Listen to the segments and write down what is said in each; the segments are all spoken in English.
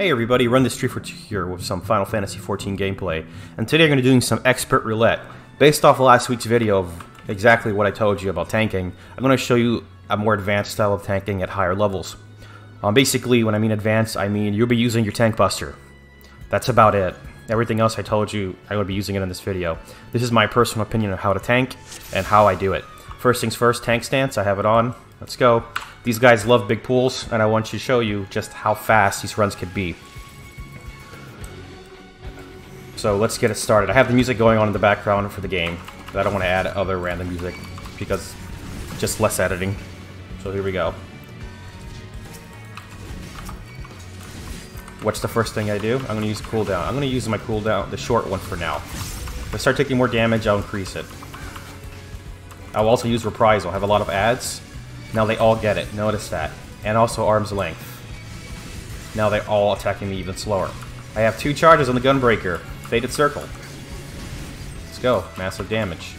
Hey everybody, Run This Tree for Two here with some Final Fantasy XIV gameplay. And today I'm going to be doing some expert roulette. Based off of last week's video of exactly what I told you about tanking, I'm going to show you a more advanced style of tanking at higher levels. Basically, when I mean advanced, I mean you'll be using your tank buster. That's about it. Everything else I told you, I would be using it in this video. This is my personal opinion of how to tank and how I do it. First things first, tank stance, I have it on. Let's go. These guys love big pools, and I want to show you just how fast these runs could be. So let's get it started. I have the music going on in the background for the game, but I don't want to add other random music because just less editing. So here we go. What's the first thing I do? I'm going to use cooldown. I'm going to use my cooldown, the short one for now. If I start taking more damage, I'll increase it. I'll also use reprisal. I have a lot of adds. Now they all get it, notice that. And also arm's length. Now they're all attacking me even slower. I have 2 charges on the Gunbreaker. Fated Circle. Let's go, massive damage.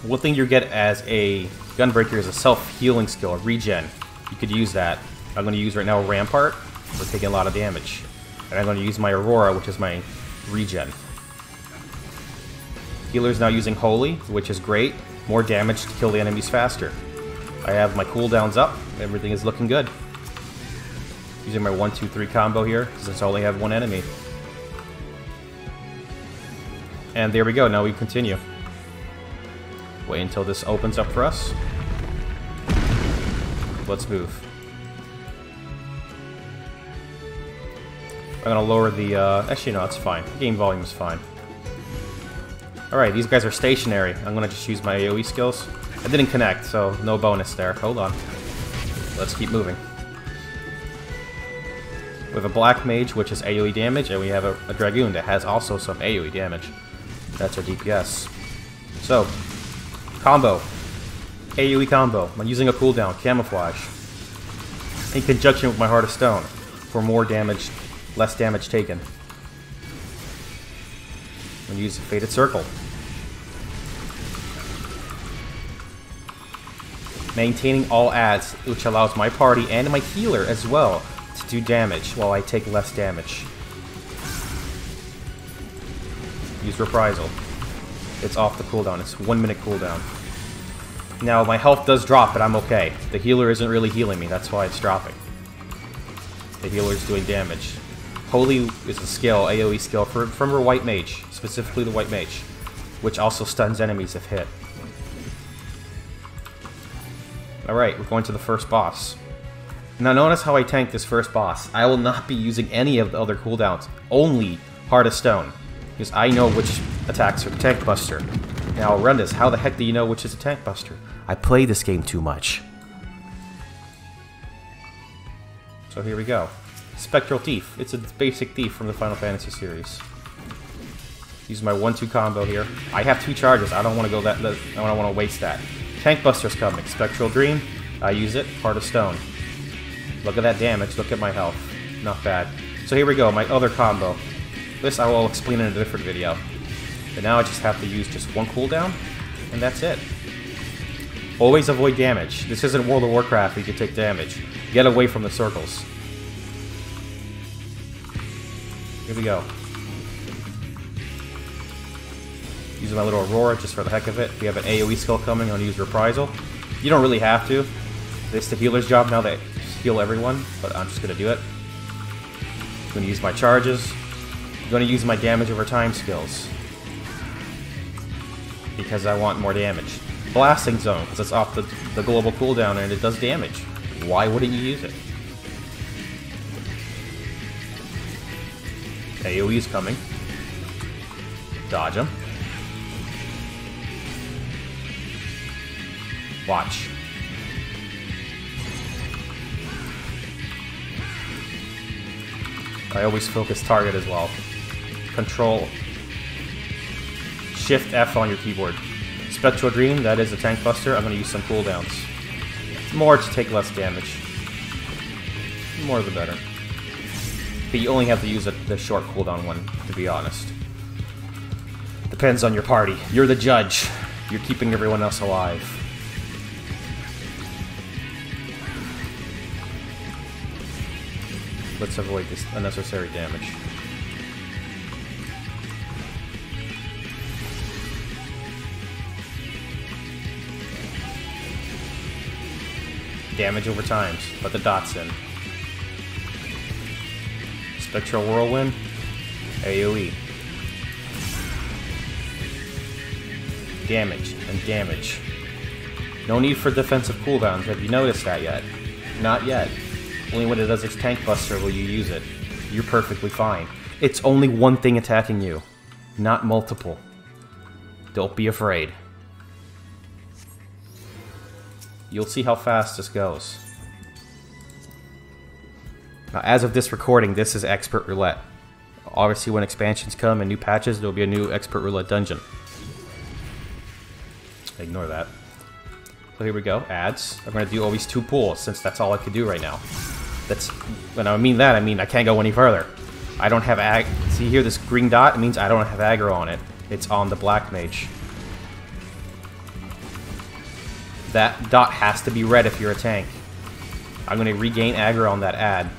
One thing you get as a Gunbreaker is a self-healing skill, a regen. You could use that. I'm going to use right now Rampart. We're taking a lot of damage. And I'm going to use my Aurora, which is my regen. Healer's now using Holy, which is great. More damage to kill the enemies faster. I have my cooldowns up. Everything is looking good. Using my 1-2-3 combo here, since I only have one enemy. And there we go, now we continue. Wait until this opens up for us. Let's move. I'm gonna lower the, actually no, it's fine. Game volume is fine. Alright, these guys are stationary. I'm gonna just use my AoE skills. I didn't connect, so no bonus there. Hold on. Let's keep moving. We have a Black Mage, which is AoE damage, and we have a Dragoon that has also some AoE damage. That's our DPS. So, combo. AoE combo. I'm using a cooldown, Camouflage. In conjunction with my Heart of Stone, for more damage, less damage taken. I'm going to use the Fated Circle. Maintaining all adds, which allows my party and my healer as well to do damage while I take less damage. Use Reprisal. It's off the cooldown. It's 1 minute cooldown. Now my health does drop, but I'm okay. The healer isn't really healing me, that's why it's dropping. The healer is doing damage. Holy is a skill, AoE skill, from her White Mage, specifically the White Mage, which also stuns enemies if hit. Alright, we're going to the first boss. Now notice how I tank this first boss. I will not be using any of the other cooldowns, only Heart of Stone, because I know which attacks are Tank Buster. Now run this, how the heck do you know which is a Tank Buster? I play this game too much. So here we go. Spectral Thief. It's a basic thief from the Final Fantasy series. Use my 1-2 combo here. I have 2 charges. I don't want to go that. I don't want to waste that. Tank Buster's coming. Spectral Dream. I use it. Heart of Stone. Look at that damage. Look at my health. Not bad. So here we go. My other combo. This I will explain in a different video. But now I just have to use just 1 cooldown, and that's it. Always avoid damage. This isn't World of Warcraft where you can take damage. Get away from the circles. Here we go. Using my little Aurora just for the heck of it. If you have an AoE skill coming, I'm going to use Reprisal. You don't really have to. It's the healer's job now to heal everyone, but I'm just going to do it. I'm going to use my charges. I'm going to use my damage over time skills. Because I want more damage. Blasting Zone, because it's off the global cooldown and it does damage. Why wouldn't you use it? AoE is coming. Dodge him. Watch. I always focus target as well. Control. Shift F on your keyboard. Spectral Dream, that is a Tank Buster. I'm going to use some cooldowns. More to take less damage. More the better. But you only have to use the short cooldown one, to be honest. Depends on your party. You're the judge. You're keeping everyone else alive. Let's avoid this unnecessary damage. Damage over times. Put the dots in. Spectral Whirlwind. AoE. Damage and damage. No need for defensive cooldowns. Have you noticed that yet? Not yet. Only when it does its tank buster will you use it. You're perfectly fine. It's only one thing attacking you, not multiple. Don't be afraid. You'll see how fast this goes. Now, as of this recording, this is Expert Roulette. Obviously, when expansions come and new patches, there'll be a new Expert Roulette dungeon. Ignore that. So here we go, ads. I'm going to do always 2 pulls, since that's all I can do right now. That's, when I mean that, I mean I can't go any further. I don't have ag... See here, this green dot? It means I don't have aggro on it. It's on the black mage. That dot has to be red if you're a tank. I'm going to regain aggro on that ad.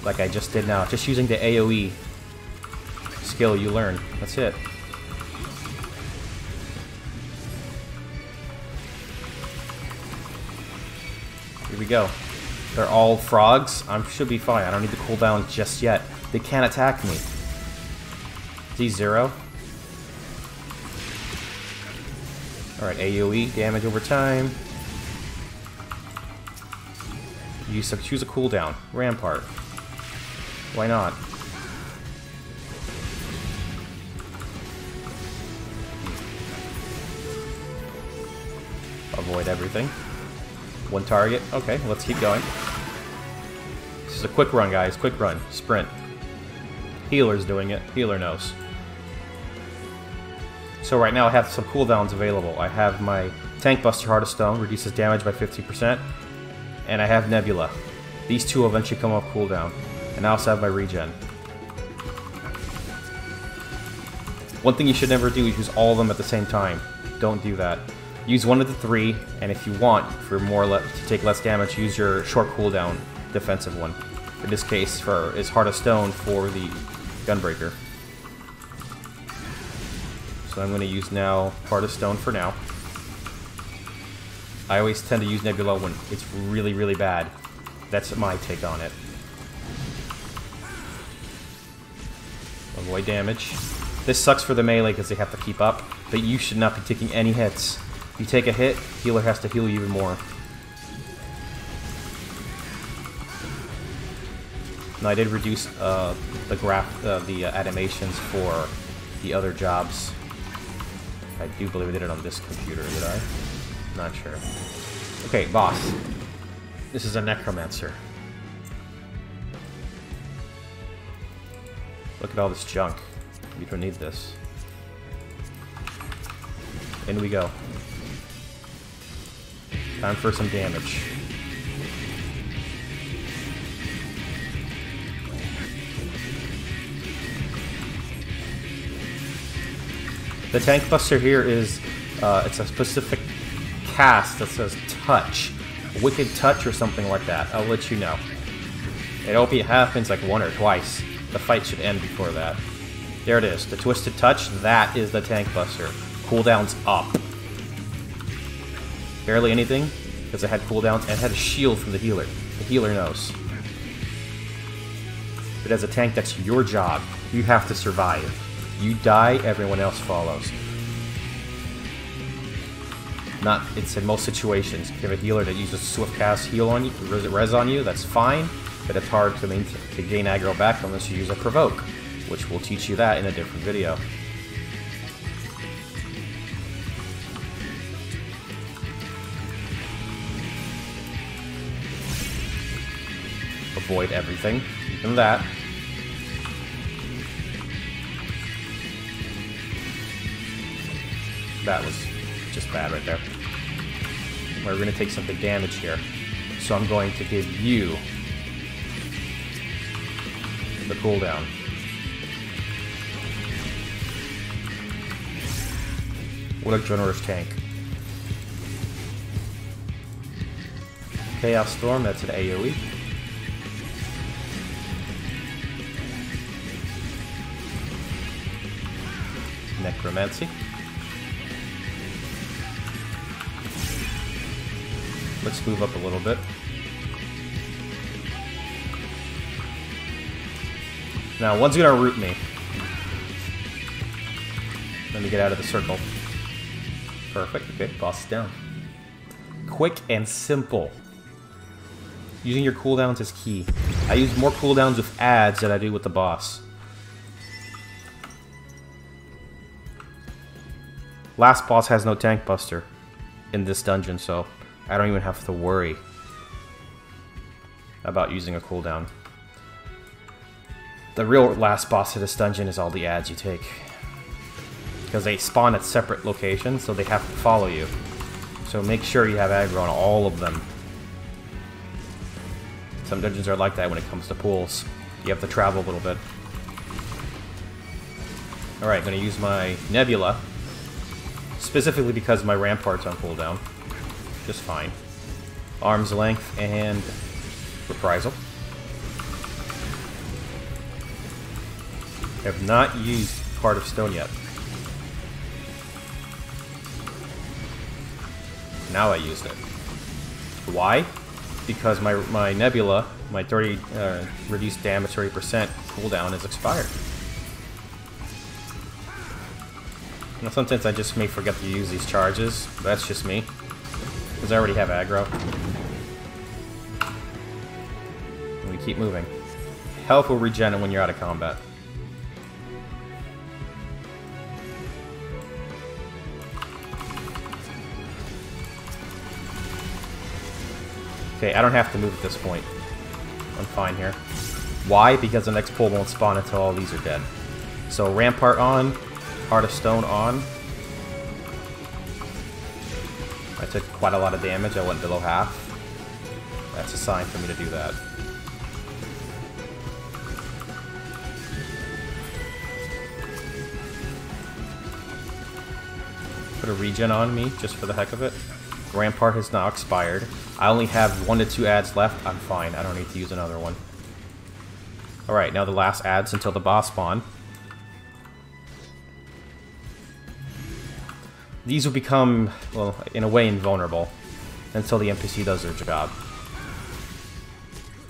Like I just did now. Just using the AoE skill you learn. That's it. Here we go. They're all frogs. I should be fine. I don't need to cool down just yet. They can't attack me. Z0. Alright, AoE, damage over time. Choose a cooldown. Rampart. Why not? Avoid everything. One target. Okay, let's keep going. This is a quick run, guys. Quick run. Sprint. Healer's doing it. Healer knows. So right now I have some cooldowns available. I have my Tank Buster Heart of Stone, reduces damage by 50%, and I have Nebula. These two will eventually come off cooldown. And I also have my regen. One thing you should never do is use all of them at the same time. Don't do that. Use one of the 3, and if you want, for to take less damage, use your short cooldown defensive one. In this case, is Heart of Stone for the Gunbreaker. So I'm going to use now Heart of Stone for now. I always tend to use Nebula when it's really, really bad. That's my take on it. Avoid damage. This sucks for the melee because they have to keep up, but you should not be taking any hits. If you take a hit, healer has to heal you even more. Now I did reduce the animations for the other jobs. I do believe I did it on this computer, did I? Not sure. Okay, boss. This is a Necromancer. Look at all this junk. You don't need this. In we go. Time for some damage. The Tank Buster here is, it's a specific cast that says Touch. Wicked Touch or something like that. I'll let you know. It only happens like 1 or twice. The fight should end before that. There it is. The Twisted Touch, that is the Tank Buster. Cooldown's up. Barely anything, because it had cooldowns, and it had a shield from the healer. The healer knows. But as a tank, that's your job. You have to survive. You die, everyone else follows. It's in most situations. If you have a healer that uses Swift Cast Heal on you, res on you, that's fine, but it's hard to gain aggro back unless you use a Provoke, which will teach you that in a different video. Avoid everything, even that. That was just bad right there. We're going to take some big damage here. So I'm going to give you the cooldown. What a generous tank. Chaos Storm, that's an AoE. Necromancy. Let's move up a little bit. Now, one's gonna root me. Let me get out of the circle. Perfect. Okay, boss is down. Quick and simple. Using your cooldowns is key. I use more cooldowns with adds than I do with the boss. Last boss has no tank buster in this dungeon, so I don't even have to worry about using a cooldown. The real last boss of this dungeon is all the adds you take. Because they spawn at separate locations, so they have to follow you. So make sure you have aggro on all of them. Some dungeons are like that when it comes to pools. You have to travel a little bit. Alright, I'm going to use my Nebula. Specifically because my Rampart's on cooldown. Just fine. Arm's Length and Reprisal. I have not used Heart of Stone yet. Now I used it. Why? Because my Nebula, my 30 reduced damage 30% cooldown is expired. Now sometimes I just may forget to use these charges. That's just me. Because I already have aggro. And we keep moving. Health will regen when you're out of combat. Okay, I don't have to move at this point. I'm fine here. Why? Because the next pull won't spawn until all these are dead. So Rampart on, Heart of Stone on. I took quite a lot of damage, I went below half. That's a sign for me to do that. Put a regen on me, just for the heck of it. Rampart has now expired. I only have 1 to 2 adds left. I'm fine. I don't need to use another one. Alright, now the last adds until the boss spawn. These will become, well, in a way invulnerable until the NPC does their job.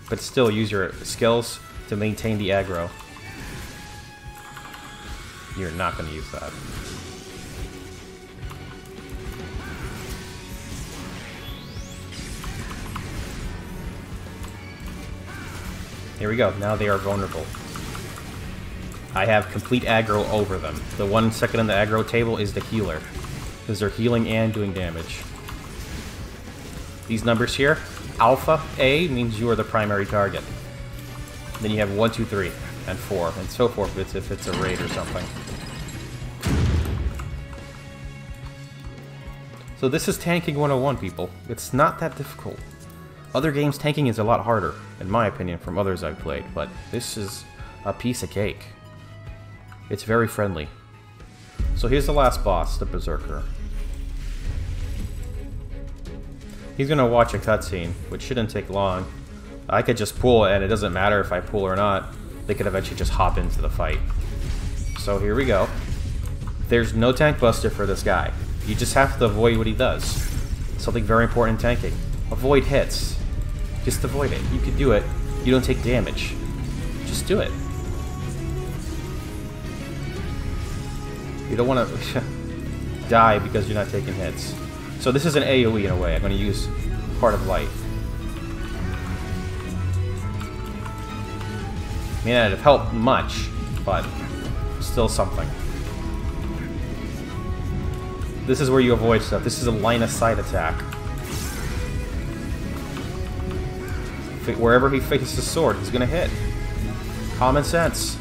But still use your skills to maintain the aggro. You're not going to use that. Here we go. Now they are vulnerable. I have complete aggro over them. The 1 second on the aggro table is the healer. Because they're healing and doing damage. These numbers here, Alpha A means you are the primary target. Then you have 1, 2, 3, and 4, and so forth if it's a raid or something. So this is tanking 101, people. It's not that difficult. Other games tanking is a lot harder, in my opinion, from others I've played, but this is a piece of cake. It's very friendly. So here's the last boss, the Berserker. He's gonna watch a cutscene, which shouldn't take long. I could just pull, and it doesn't matter if I pull or not. They could eventually just hop into the fight. So here we go. There's no tank buster for this guy. You just have to avoid what he does. Something very important in tanking. Avoid hits. Just avoid it. You can do it. You don't take damage. Just do it. You don't want to die because you're not taking hits. So this is an AoE in a way. I'm going to use Heart of Light. May not have helped much, but still something. This is where you avoid stuff. This is a line of sight attack. Wherever he faces the sword, he's gonna hit. Common sense.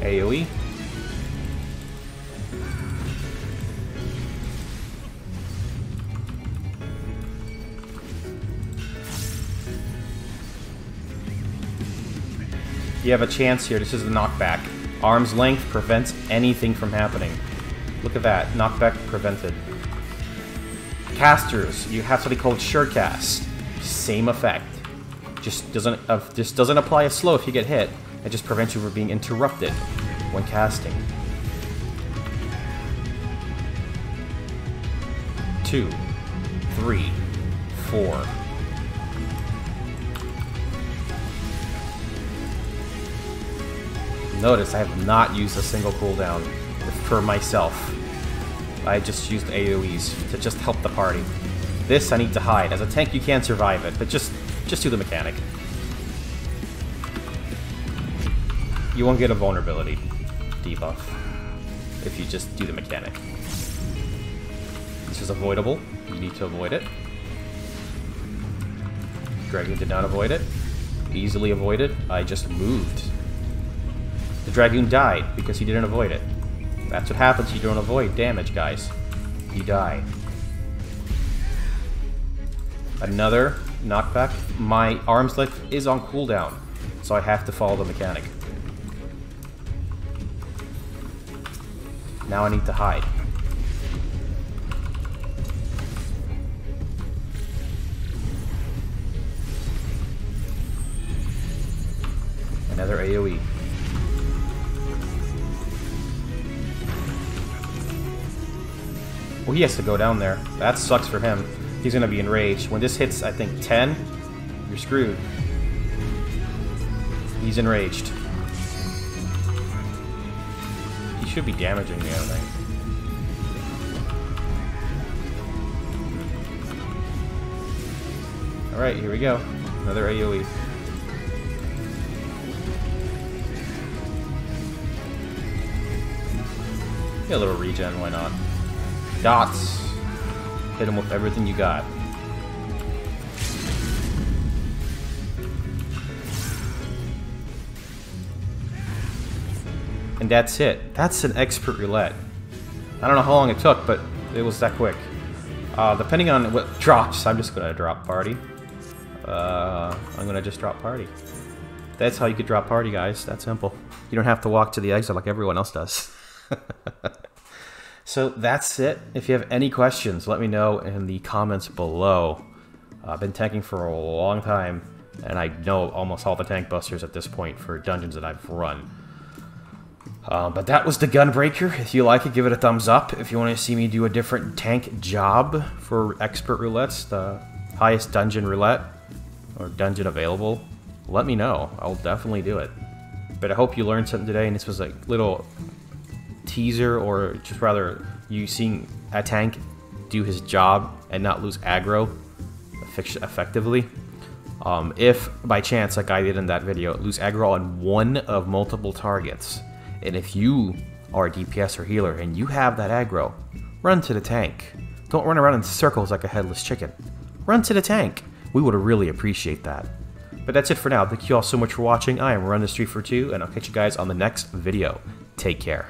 AoE. You have a chance here. This is the knockback. Arm's length prevents anything from happening. Look at that. Knockback prevented. Casters, you have something called Sure Cast. Same effect. Just doesn't apply as slow if you get hit. It just prevents you from being interrupted when casting. 2, 3, 4. Notice I have not used a single cooldown for myself. I just used AoEs to just help the party. This I need to hide. As a tank you can survive it, but just do the mechanic. You won't get a vulnerability debuff if you just do the mechanic. This is avoidable. You need to avoid it. Dragoon did not avoid it. Easily avoided. I just moved. The Dragoon died because he didn't avoid it. That's what happens if you don't avoid damage, guys. You die. Another knockback. My arm's lift is on cooldown, so I have to follow the mechanic. Now I need to hide. Another AoE. Well, he has to go down there. That sucks for him. He's gonna be enraged. When this hits, I think, 10, you're screwed. He's enraged. He should be damaging the other thing. Alright, here we go. Another AoE. Get a little regen, why not? Dots. Hit him with everything you got. And that's it. That's an expert roulette. I don't know how long it took, but it was that quick. Depending on what drops, I'm just gonna drop party. I'm gonna just drop party. That's how you could drop party, guys. That simple. You don't have to walk to the exit like everyone else does. So that's it. If you have any questions, let me know in the comments below. I've been tanking for a long time, and I know almost all the tank busters at this point for dungeons that I've run. But that was the Gunbreaker. If you like it, give it a thumbs up. If you want to see me do a different tank job for expert roulettes, the highest dungeon roulette, or dungeon available, let me know. I'll definitely do it. But I hope you learned something today, and this was a little teaser, or just rather you seeing a tank do his job and not lose aggro effectively. If by chance, like I did in that video, lose aggro on one of multiple targets, and if you are a DPS or healer and you have that aggro, run to the tank. Don't run around in circles like a headless chicken. Run to the tank. We would really appreciate that. But that's it for now. Thank you all so much for watching. I am Run the Street for 2, and I'll catch you guys on the next video. Take care.